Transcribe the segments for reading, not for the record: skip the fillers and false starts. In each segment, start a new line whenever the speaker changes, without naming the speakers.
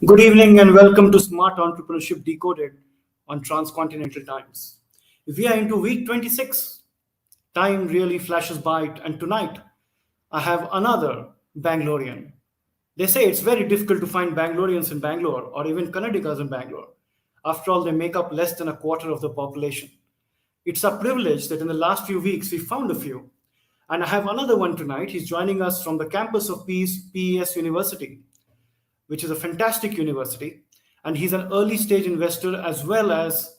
Good evening and welcome to Smart Entrepreneurship Decoded on Transcontinental Times. We are into week 26. Time really flashes by, and tonight I have another Bangalorean. They say it's very difficult to find Bangaloreans in Bangalore or even Kannadigas in Bangalore. After all, they make up less than a quarter of the population. It's a privilege that in the last few weeks we found a few. And I have another one tonight. He's joining us from the campus of PES University, which is a fantastic university. And he's an early stage investor as well as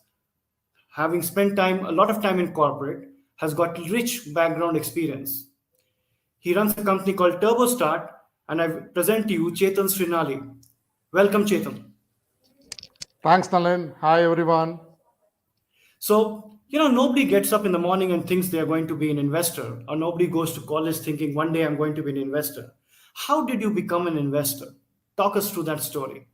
having spent a lot of time in corporate, has got rich background experience. He runs a company called Turbostart, and I present to you Chetan Shirnali. Welcome, Chetan.
Thanks, Nalin. Hi, everyone.
So, nobody gets up in the morning and thinks they are going to be an investor, or nobody goes to college thinking one day I'm going to be an investor. How did you become an investor? Talk us through that story.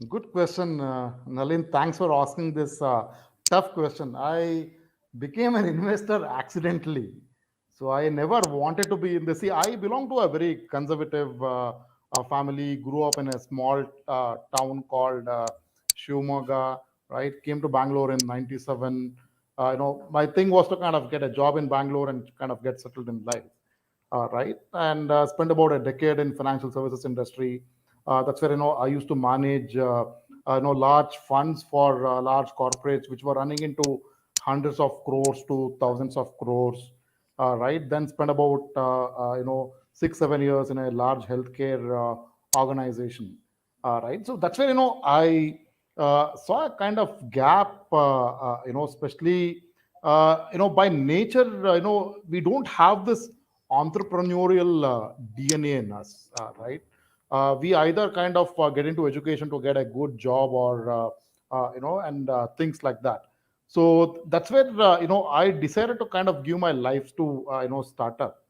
Good question, Nalin. Thanks for asking this tough question. I became an investor accidentally. So I never wanted to be in the. See, I belong to a very conservative family, grew up in a small town called Shivamogga, right? Came to Bangalore in 97. My thing was to kind of get a job in Bangalore and kind of get settled in life. Right? And spent about a decade in financial services industry. That's where I used to manage large funds for large corporates which were running into hundreds of crores to thousands of crores. Right? Then spent about 6-7 years in a large healthcare organization. Right? So that's where I saw a kind of gap. Especially by nature, we don't have this entrepreneurial DNA in us, right? We either kind of get into education to get a good job or, and things like that. So that's where, I decided to kind of give my life to, startup,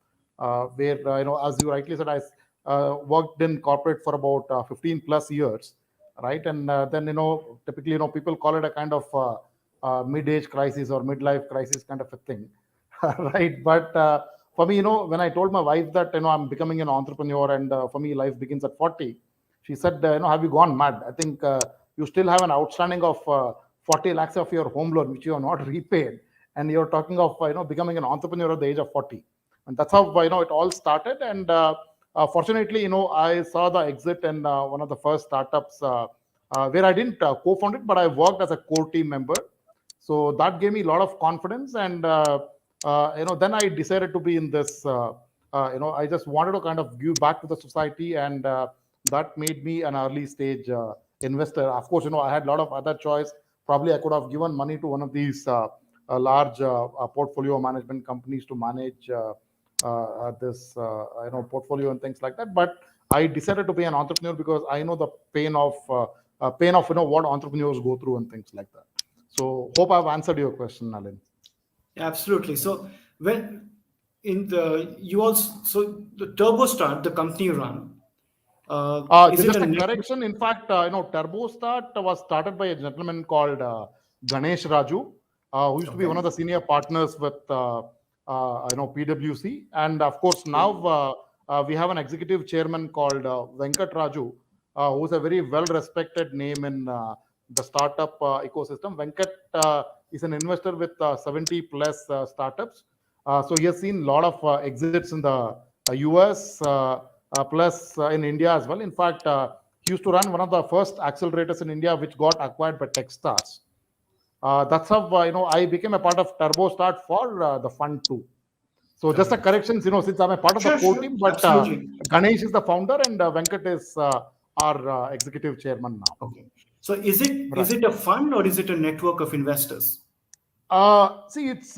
where, as you rightly said, I worked in corporate for about 15 plus years, right? And then, typically, people call it a kind of mid-age crisis or midlife crisis kind of a thing, right? But for me, when I told my wife that I'm becoming an entrepreneur and for me life begins at 40, she said, have you gone mad? I think you still have an outstanding of 40 lakhs of your home loan which you have not repaid, and you're talking of becoming an entrepreneur at the age of 40. And that's how it all started. And fortunately, I saw the exit in one of the first startups where I didn't co-found it, but I worked as a core team member. So that gave me a lot of confidence. And then I decided to be in this. I just wanted to kind of give back to the society, and that made me an early stage investor. Of course, I had a lot of other choice. Probably I could have given money to one of these large portfolio management companies to manage this portfolio and things like that. But I decided to be an entrepreneur because I know the pain of what entrepreneurs go through and things like that. So hope I've answered your question, Nalin.
Absolutely. So when the Turbostart, the company you run, is it
just a correction. In fact, Turbostart was started by a gentleman called Ganesh Raju, who used to be one of the senior partners with PwC. And of course, now we have an executive chairman called Venkat Raju, who's a very well-respected name in the startup ecosystem. Venkat is an investor with 70 plus startups. So he has seen a lot of exits in the US plus in India as well. In fact, he used to run one of the first accelerators in India, which got acquired by Techstars. That's how I became a part of Turbostart for the fund too. So just a correction, since I'm a part of the core team, but Ganesh is the founder and Venkat is our executive chairman now.
Okay. So is it a fund or is it a network of investors?
See, it's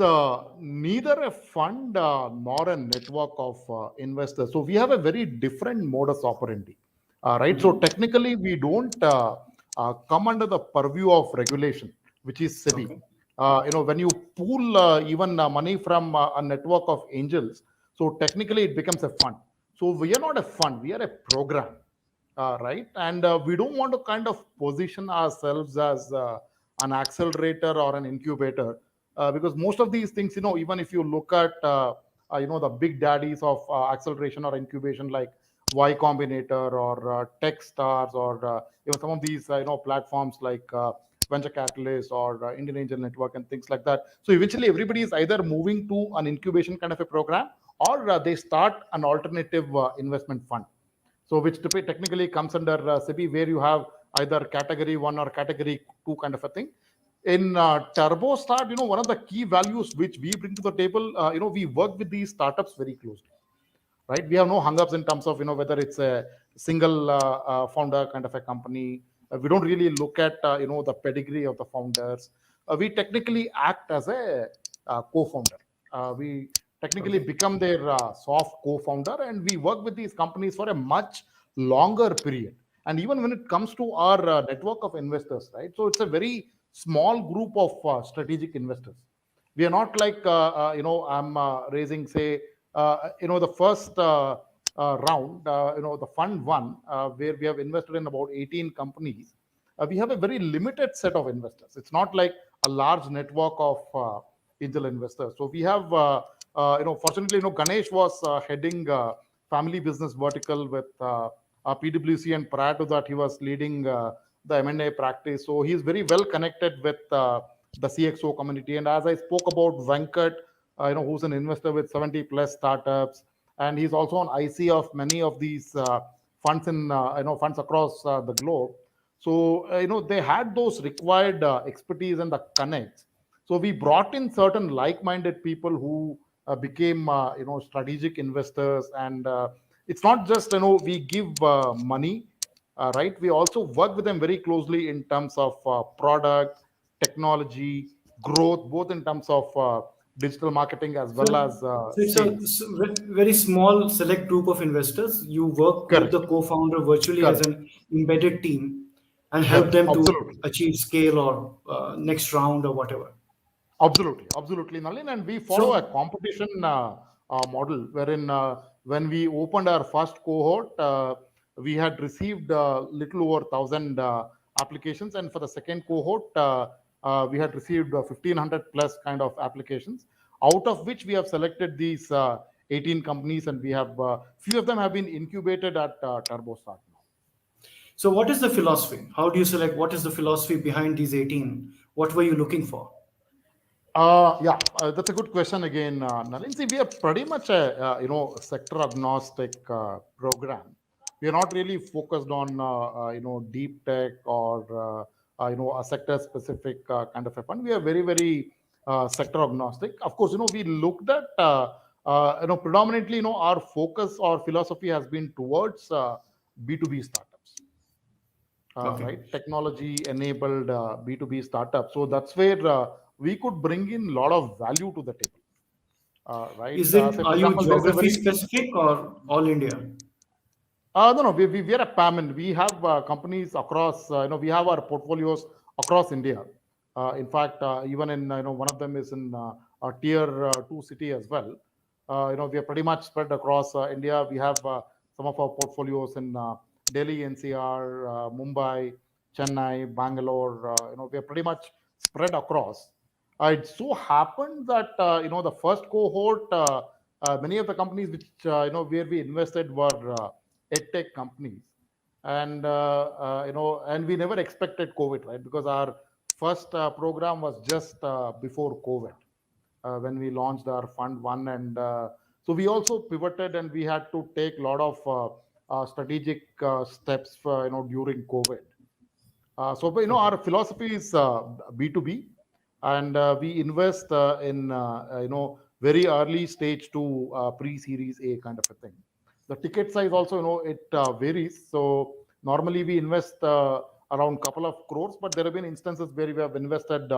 neither a fund nor a network of investors. So we have a very different modus operandi, right? Mm-hmm. So technically, we don't come under the purview of regulation, which is SEBI. Okay. When you pool even money from a network of angels, so technically it becomes a fund. So we are not a fund; we are a program, right? And we don't want to kind of position ourselves as an accelerator or an incubator, because most of these things, even if you look at, the big daddies of acceleration or incubation like Y Combinator or Techstars or even some of these platforms like Venture Catalyst or Indian Angel Network and things like that. So eventually, everybody is either moving to an incubation kind of a program, or they start an alternative investment fund. So which technically comes under SEBI, where you have either category one or category two kind of a thing. In Turbostart, one of the key values which we bring to the table, we work with these startups very closely, right? We have no hang-ups in terms of whether it's a single founder kind of a company. We don't really look at the pedigree of the founders. We technically act as a co-founder. We technically
Okay.
become their soft co-founder, and we work with these companies for a much longer period. And even when it comes to our network of investors, right? So it's a very small group of strategic investors. We are not like I'm raising, say, the first round, the fund one, where we have invested in about 18 companies. We have a very limited set of investors. It's not like a large network of angel investors. So we have, fortunately, Ganesh was heading family business vertical with PwC, and prior to that, he was leading the M&A practice. So he's very well connected with the CXO community. And as I spoke about Venkat, who's an investor with 70 plus startups, and he's also an IC of many of these funds in funds across the globe. So they had those required expertise and the connects. So we brought in certain like-minded people who became strategic investors, and it's not just we give money, right? We also work with them very closely in terms of product, technology, growth, both in terms of digital marketing as
So,
well as
so it's a
sales.
very small select group of investors. You work with the
Correct.
co-founder virtually as
Correct.
an embedded team and help
Correct.
them to
Absolutely.
achieve scale or next round or whatever.
Absolutely, absolutely, Nalin. And we follow a
So,
competition model wherein when we opened our first cohort, we had received little over 1,000 applications, and for the second cohort, we had received 1,500 plus kind of applications, out of which we have selected these 18 companies, and we have few of them have been incubated at Turbostart now.
so what is the philosophy? How do you select? What is the philosophy behind these 18? What were you looking for?
Yeah, that's a good question again, Nalin. See, we are pretty much a sector agnostic program. We are not really focused on deep tech or a sector specific kind of a fund. We are very very sector agnostic. Of course, we looked at predominantly our focus or philosophy has been towards B2B startups,
Okay.
right? Technology enabled B2B startups. So that's where we could bring in a lot of value to the table, right?
Is it,
Say, for
are you
example, there is a
geography
very
specific or all India?
no, we are a PAMN. We have companies across, we have our portfolios across India. In fact, even in, one of them is in a tier two city as well. We are pretty much spread across India. We have some of our portfolios in Delhi, NCR, Mumbai, Chennai, Bangalore. We are pretty much spread across. It so happened that, the first cohort, many of the companies which, where we invested were Edtech companies, and and we never expected COVID, right? Because our first program was just before COVID when we launched our fund one, and so we also pivoted, and we had to take a lot of strategic steps, during COVID. So, but,
Okay.
our philosophy is B2B, and we invest in very early stage to pre-series A kind of a thing. The ticket size also, it varies. So normally we invest around couple of crores, but there have been instances where we have invested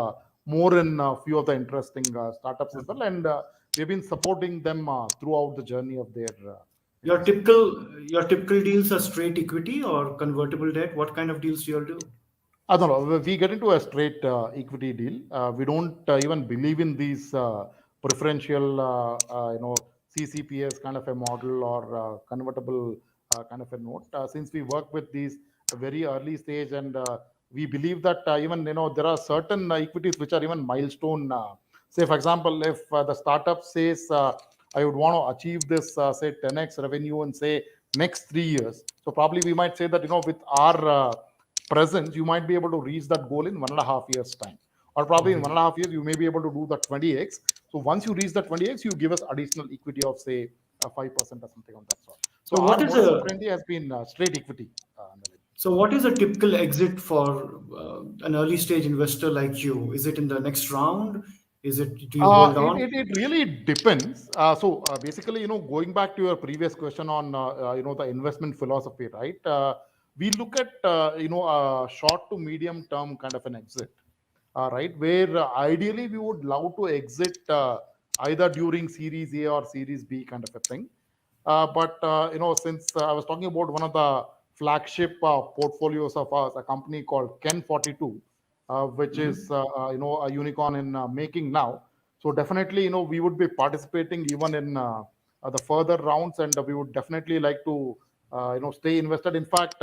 more in a few of the interesting startups as well, and we've been supporting them throughout the journey of their investment.
Your typical deals are straight equity or convertible debt. What kind of deals do you all do?
I don't know. We get into a straight equity deal. We don't even believe in these preferential, CCPS kind of a model or convertible kind of a note. Since we work with these very early stage, and we believe that even there are certain equities which are even milestone. Say, for example, if the startup says I would want to achieve this, say 10x revenue in say next 3 years. So probably we might say that, with our presence, you might be able to reach that goal in 1.5 years time, or probably in 1.5 years you may be able to do the 20x. So once you reach the 20x, you give us additional equity of say 5% or something of that sort. So
So what
our
is
modus
a
operandi has been straight equity.
so what is a typical exit for an early stage investor like you? Is it in the next round? Is it, do you hold
It,
on?
it, it really depends. So basically, going back to your previous question on, the investment philosophy, right? We look at, a short to medium term kind of an exit, right? Where ideally we would love to exit either during Series A or Series B kind of a thing. But since I was talking about one of the flagship portfolios of ours, a company called Ken 42, which is a unicorn in making now. So definitely, we would be participating even in the further rounds, and we would definitely like to stay invested. In fact,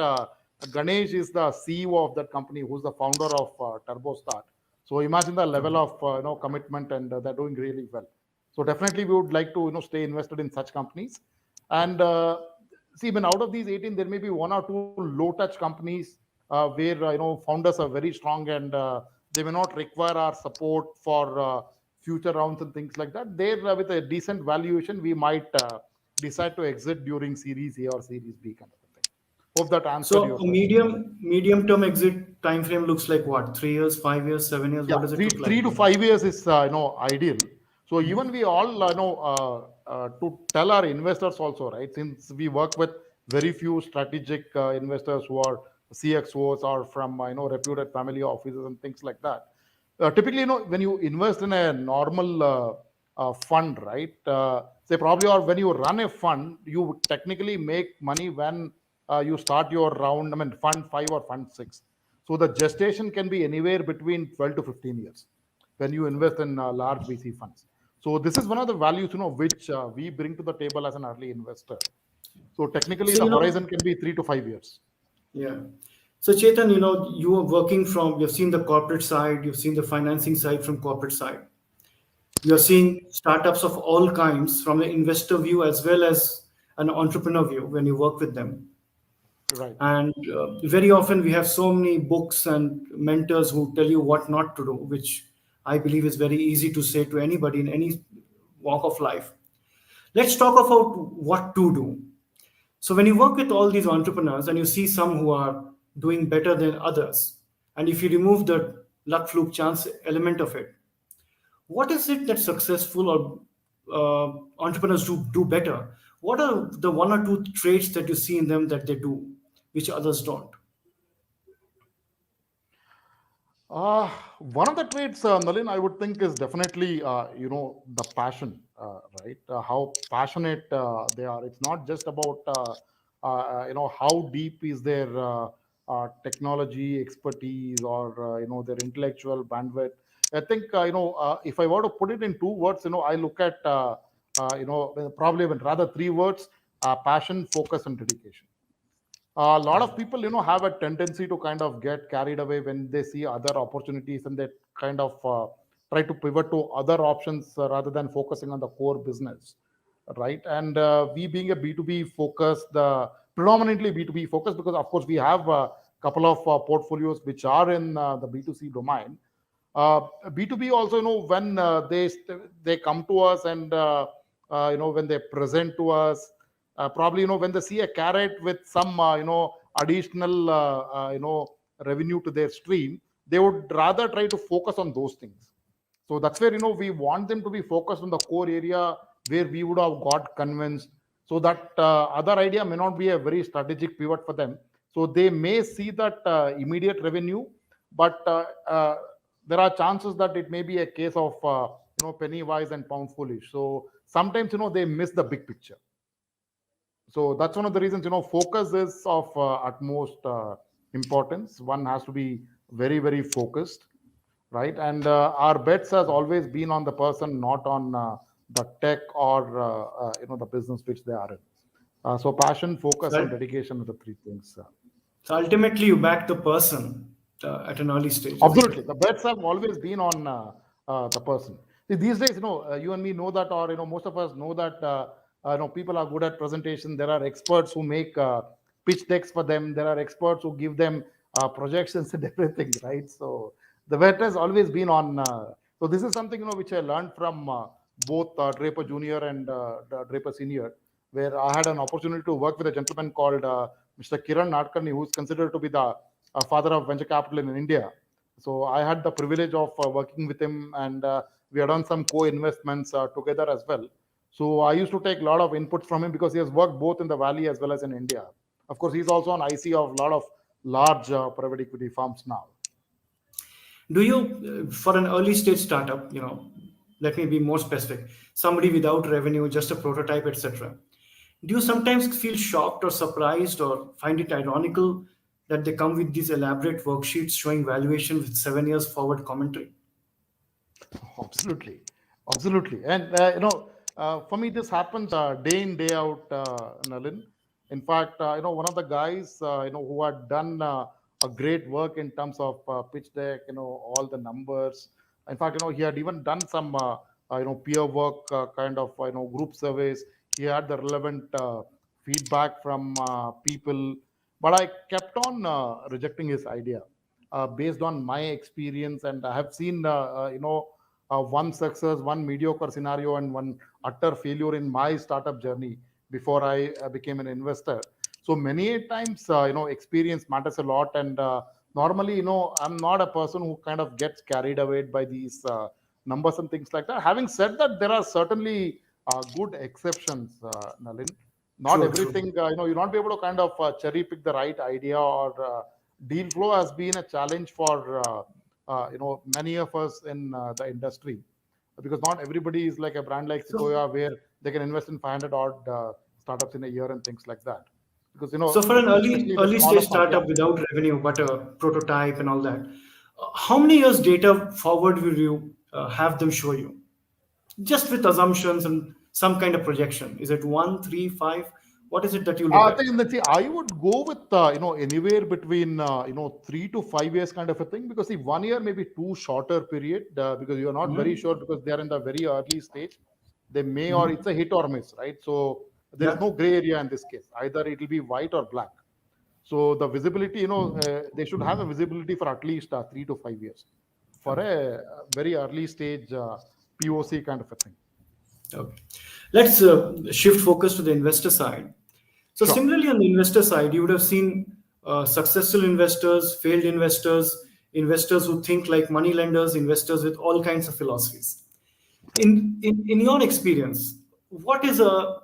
Ganesh is the CEO of that company, who's the founder of Turbostart. So imagine the level of commitment, and they're doing really well. So definitely, we would like to stay invested in such companies. And see, even out of these 18, there may be one or two low touch companies where founders are very strong, and they may not require our support for future rounds and things like that. There, with a decent valuation, we might decide to exit during Series A or Series B kind of a thing. Hope that answered
So
your
a
question.
medium term exit time frame looks like what? 3 years, 5 years, 7 years?
Yeah,
What does it look like?
three to 5 years is ideal. So even we all to tell our investors also, right? Since we work with very few strategic investors who are CXOs or from reputed family offices and things like that. Typically, when you invest in a normal fund, right? Say probably, or when you run a fund, you technically make money when you start your round. I mean, fund 5 or fund 6. So the gestation can be anywhere between 12 to 15 years when you invest in large VC funds. So this is one of the values, which we bring to the table as an early investor. So technically,
So,
the horizon can be 3 to 5 years.
yeah. So Chetan, you are working from, you've seen the corporate side, you've seen the financing side from corporate side. You're
Correct.
seeing startups of all kinds from the investor view as well as an entrepreneur view when you work with them.
Right.
And very often we have so many books and mentors who tell you what not to do, which I believe is very easy to say to anybody in any walk of life. Let's talk about what to do. So when you work with all these entrepreneurs and you see some who are doing better than others, and if you remove the luck fluke chance element of it, what is it that successful or entrepreneurs do better? What are the one or two traits that you see in them that they do, which others don't?
One of the traits, Nalin, I would think is definitely, the passion, right? How passionate they are. It's not just about, how deep is their technology expertise or, their intellectual bandwidth. I think, if I were to put it in 2 words, I look at, probably even rather 3 words: passion, focus, and dedication. A lot of people have a tendency to kind of get carried away when they see other opportunities, and they kind of try to pivot to other options rather than focusing on the core business, right? And we being a b2b focused, predominantly b2b focused, because of course we have a couple of portfolios which are in the b2c domain. uh, B2B also, when they come to us, and when they present to us, probably, when they see a carrot with some additional revenue to their stream, they would rather try to focus on those things. So that's where we want them to be focused on the core area where we would have got convinced, so that other idea may not be a very strategic pivot for them. So they may see that immediate revenue, but there are chances that it may be a case of penny wise and pound foolish. So sometimes they miss the big picture. So that's one of the reasons, focus is of utmost importance. One has to be very, very focused, right? And our bets has always been on the person, not on the tech or the business which they are in. So passion, focus, and
So,
dedication are the three things.
so ultimately, you back the person at an early stage, isn't it?
Absolutely, the bets have always been on the person. See, these days, you and me know that, or most of us know that People are good at presentation. There are experts who make pitch decks for them. There are experts who give them projections and everything, right? So the bet has always been on. So this is something which I learned from both Draper Junior and Draper Senior, where I had an opportunity to work with a gentleman called Mr. Kiran Nadkarni, who is considered to be the father of venture capital in India. So I had the privilege of working with him, and we had done some co-investments together as well. So I used to take a lot of inputs from him because he has worked both in the Valley as well as in India. Of course, he's also an IC of a lot of large private equity firms now.
Do you, for an early stage startup, let me be more specific, somebody without revenue, just a prototype, etc., do you sometimes feel shocked or surprised or find it ironical that they come with these elaborate worksheets showing valuation with 7 years forward commentary?
Absolutely, absolutely. And for me, this happens day in day out, Nalin. In fact, one of the guys who had done a great work in terms of pitch deck, all the numbers. In fact, he had even done some peer work kind of group surveys. He had the relevant feedback from people, but I kept on rejecting his idea based on my experience, and I have seen one success, one mediocre scenario, and one utter failure in my startup journey before I became an investor. So many a times, experience matters a lot, and normally, I'm not a person who kind of gets carried away by these numbers and things like that. Having said that, there are certainly good exceptions, Nalin. Not
True, true.
everything, you'll not be able to kind of cherry pick the right idea, or deal flow has been a challenge for many of us in the industry, because not everybody is like a brand like
So,
Sequoia where they can invest in 500 odd startups in a year and things like that. Because
so for an early
especially the
early
smaller
stage
firms, yeah.
startup without revenue but a prototype and all that, how many years data forward will you have them show you? Just with assumptions and some kind of projection. Is it 1, 3, 5? What is it that you look
I
at?
think that, see, I would go with anywhere between 3 to 5 years kind of a thing, because see, 1 year may be too shorter period because you are not very
Mhm.
sure, because they are in the very early stage. They may, or it's
Mhm.
a hit or miss, right? So there is
Yeah.
no gray area in this case. Either it will be white or black. So the visibility, they should have a visibility for at least 3 to 5 years for
Okay.
a very early stage POC kind of a thing.
Okay. Let's shift focus to the investor side. So
Sure.
similarly, on the investor side, you would have seen successful investors, failed investors, investors who think like money lenders, investors with all kinds of philosophies. In your experience, what is a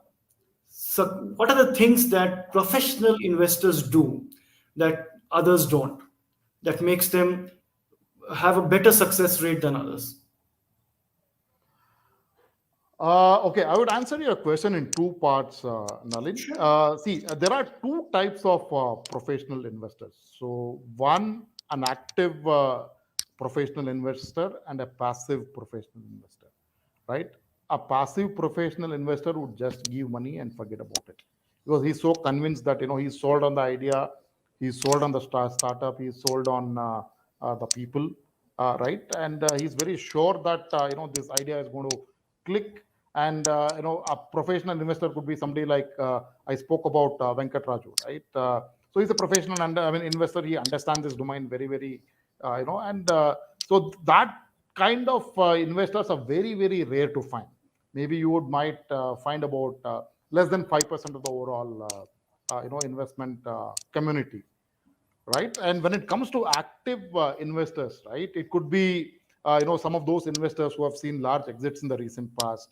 so what are the things that professional investors do that others don't, that makes them have a better success rate than others?
Okay, I would answer your question in two parts, Nalin.
Sure.
See, there are two types of professional investors. So, one, an active professional investor, and a passive professional investor, right? A passive professional investor would just give money and forget about it, because he's so convinced that he's sold on the idea, he's sold on the startup, he's sold on the people, right? And he's very sure that this idea is going to click. And a professional investor could be somebody like I spoke about Venkat Raju, right? So he's a professional and investor. He understands this domain very, very, and so that kind of investors are very, very rare to find. Maybe you would might find about less than 5% of the overall investment community, right? And when it comes to active investors, right, it could be some of those investors who have seen large exits in the recent past,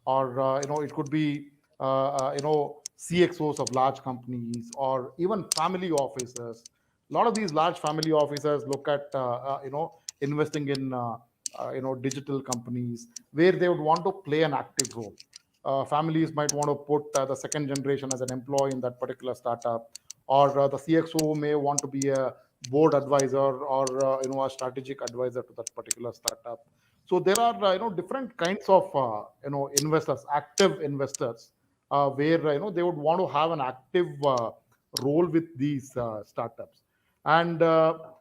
or it could be CXOs of large companies, or even family offices. A lot of these large family offices look at investing in digital companies where they would want to play an active role. Families might want to put the second generation as an employee in that particular startup, or the CXO may want to be a board advisor, or a strategic advisor to that particular startup. So there are different kinds of investors, active investors, where they would want to have an active role with these startups. And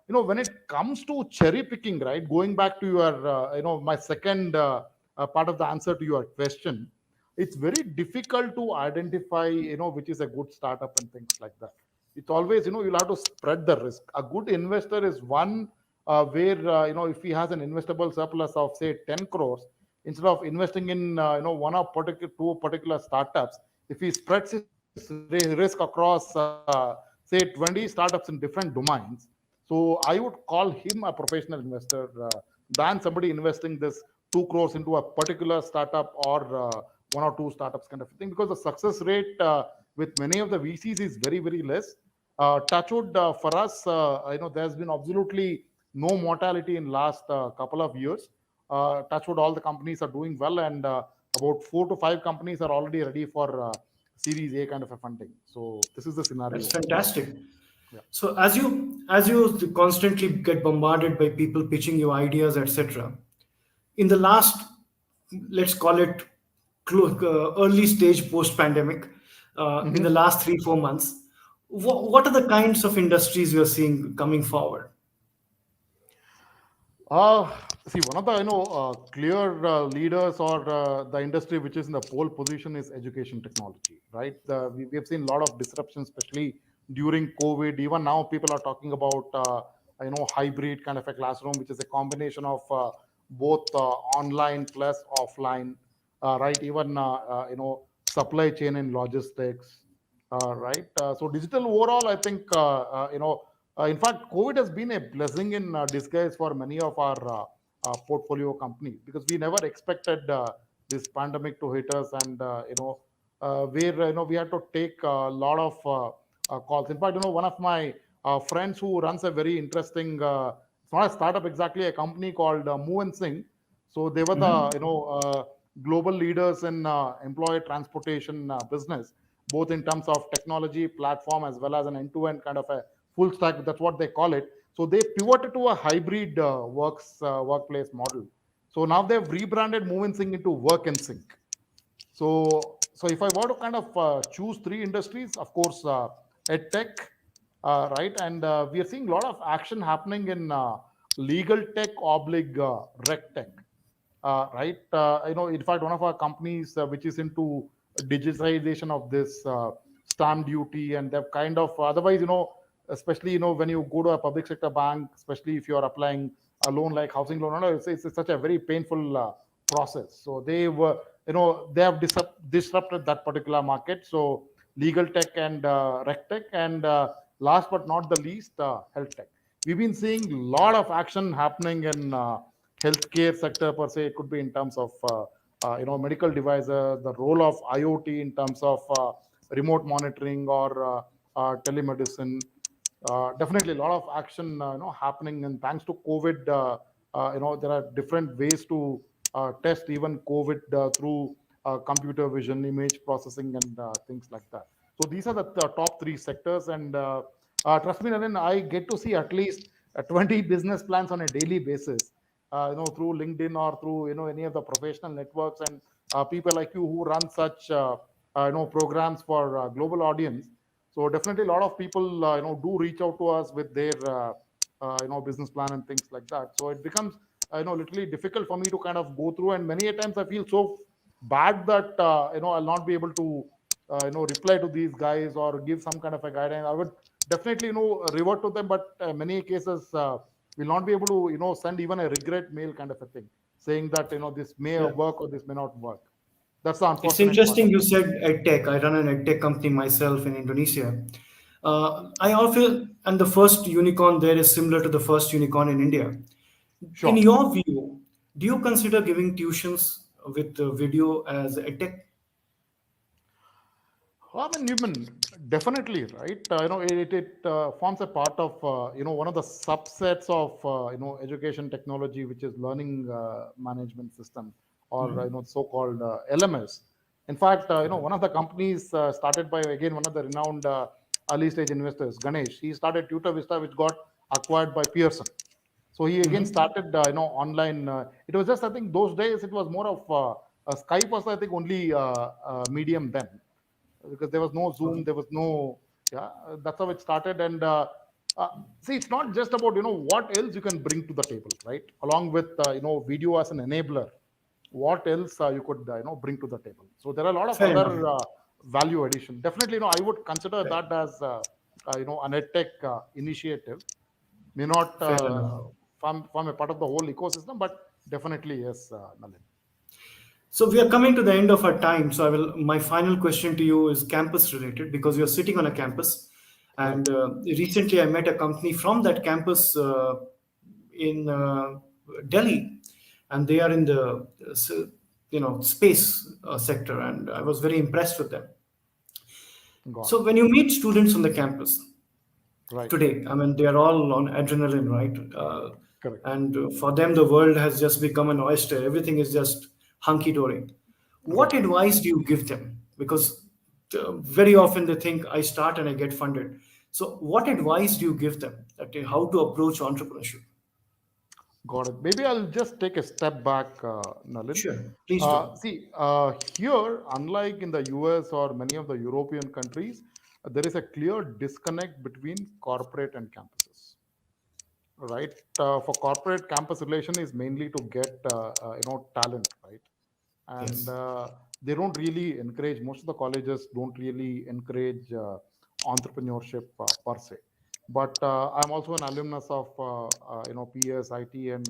when it comes to cherry picking, right, going back to your my second part of the answer to your question, it's very difficult to identify, which is a good startup and things like that. It's always, you'll have to spread the risk. A good investor is one where, if he has an investable surplus of say 10 crores, instead of investing in, one of particular two particular startups, if he spreads his risk across, say 20 startups in different domains, so I would call him a professional investor than somebody investing this 2 crores into a particular startup or one or two startups kind of thing, because the success rate with many of the VCs is very, very less. Touchwood, for us, there's been absolutely no mortality in last couple of years. Touchwood, all the companies are doing well, and about 4 to 5 companies are already ready for Series A kind of a funding. So this is the
That's
scenario.
fantastic.
Yeah.
So as you constantly get bombarded by people pitching you ideas, etc., in the last, let's call it early stage post pandemic, in the
Mhm.
last 3 4 months, what are the kinds of industries you're seeing coming forward?
Uh, See, one of the clear leaders or the industry which is in the pole position is education technology, right? We have seen a lot of disruption, especially during COVID. Even now, people are talking about hybrid kind of a classroom, which is a combination of both online plus offline, right? Even supply chain and logistics, right? So digital overall, I think in fact, COVID has been a blessing in disguise for many of our portfolio companies, because we never expected this pandemic to hit us, and where we had to take a lot of calls. In fact, one of my friends who runs a very interesting, it's not a startup exactly, a company called Nalin Singh. So they were the
Mhm.
global leaders in employee transportation business, both in terms of technology platform as well as an end-to-end kind of a full stack. That's what they call it. So they pivoted to a hybrid workplace model. So now they've rebranded Moving Sync into Work and Sync. So if I were to kind of choose three industries, of course, Edtech, right, and we are seeing a lot of action happening in legal tech oblique rec tech, right? In fact, one of our companies which is into digitization of this stamp duty, and they've kind of otherwise, especially when you go to a public sector bank, especially if you are applying a loan like housing loan, it's such a very painful process. So they were, they have disrupted that particular market. So legal tech and rec tech, and last but not the least, health tech. We've been seeing a lot of action happening in healthcare sector per se. It could be in terms of medical devices, the role of IoT in terms of remote monitoring or telemedicine. Definitely a lot of action happening, and thanks to COVID, there are different ways to test even COVID through computer vision, image processing, and things like that. So these are the top three sectors, and trust me, Nalin, I get to see at least 20 business plans on a daily basis, through LinkedIn or through any of the professional networks, and people like you who run such programs for global audience. So definitely a lot of people do reach out to us with their business plan and things like that. So it becomes literally difficult for me to kind of go through, and many a times I feel so bad that I'll not be able to reply to these guys or give some kind of a guidance. I would definitely revert to them, but many cases will not be able to send even a regret mail kind of a thing, saying that this may
Yeah.
work or this may not work. That's the
It's
unfortunate part
interesting
of
you
it.
said edtech. I run an edtech company myself in Indonesia. I often, and the first unicorn there is similar to the first unicorn in India. In
Sure.
your view, do you consider giving tuitions with video as edtech?
I mean, you mean definitely, right? It forms a part of one of the subsets of education technology, which is learning management system, or so-called LMS. In fact, one of the companies started by again one of the renowned early stage investors, Ganesh. He started Tutor Vista, which got acquired by Pearson. So he again
Mhm.
started online. It was just, I think, those days it was more of Skype was, I think, only medium then, because there was no Zoom,
Okay.
there was no, yeah, that's how it started. And uh, see, it's not just about what else you can bring to the table, right? Along with video as an enabler. what else you could bring to the table. So there are a lot of
Fair enough.
other value addition. Definitely, I would consider
Fair,
that as an edtech initiative. May not
fair enough.
form a part of the whole ecosystem, but definitely yes, Nalin.
So we are coming to the end of our time. So I will. My final question to you is campus related because you're sitting on a campus,
Right.
and recently I met a company from that campus in Delhi, and they are in the space sector, and I was very impressed with them.
Got it.
So when you meet students on the campus
Right.
today, I mean, they are all on adrenaline, right?
Correct.
And for them, the world has just become an oyster. Everything is just hunky dory. What
Right.
advice do you give them? Because very often they think I start and I get funded. So, what advice do you give them that how to approach entrepreneurship?
Got it. Maybe I'll just take a step back, Nalin.
Sure, please do.
See, here, unlike in the US or many of the European countries, there is a clear disconnect between corporate and campuses. Right? For corporate, campus relation is mainly to get talent, right? And
Yes.
they don't really encourage. Most of the colleges don't really encourage entrepreneurship per se. But I'm also an alumnus of PS, IT, and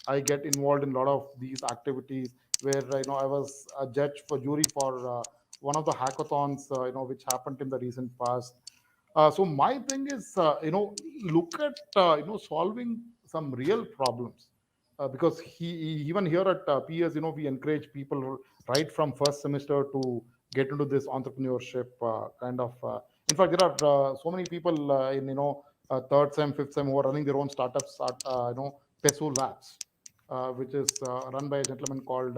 I get involved in a lot of these activities where I was a judge for jury for one of the hackathons which happened in the recent past. So my thing is, look at solving some real problems, because even here at PS, we encourage people right from first semester to get into this entrepreneurship kind of. In fact, there are so many people in third sem, fifth sem who are running their own startups at Pesu Labs, which is run by a gentleman called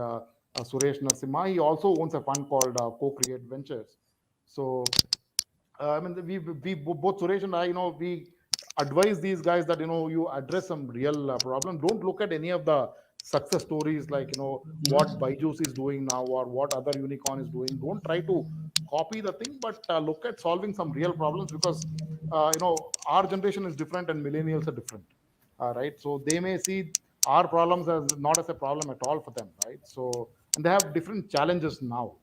Suresh Narasimha. He also owns a fund called Co-Create Ventures. So I mean, we both Suresh and I, we advise these guys that you address some real problem. Don't look at any of the success stories like what Byju's is doing now or what other unicorn is doing. Don't try to copy the thing, but look at solving some real problems, because our generation is different and millennials are different. Right? So they may see our problems as not as a problem at all for them, right? So, and they have different challenges now,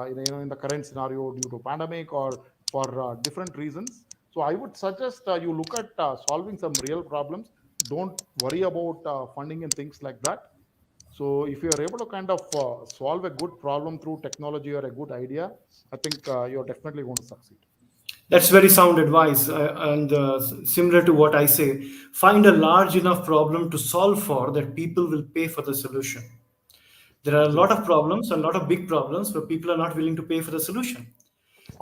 in the current scenario due to pandemic or for different reasons. So I would suggest you look at solving some real problems. Don't worry about funding and things like that. So if you are able to kind of solve a good problem through technology or a good idea, I think you're definitely going to succeed.
That's very sound advice. And similar to what I say, find a large enough problem to solve for that people will pay for the solution. There are a lot
Absolutely.
of problems, a lot of big problems where people are not willing to pay for the solution.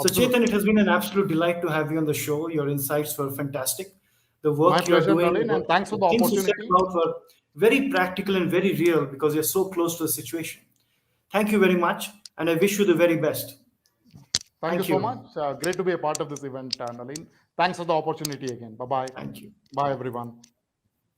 So, Chetan,
Absolutely.
it has been an absolute delight to have you on the show. Your insights were fantastic. The
My
work you're
pleasure,
doing,
Nalin, and thanks for
the
the
things you said
opportunity.
about were very practical and very real because you're so close to the situation. Thank you very much, and I wish you the very best.
Thank you
Thank
so
you.
much. Great to be a part of this event, Nalin. Thanks for the opportunity again. Bye bye.
Thank you.
Bye,
Bye.
everyone.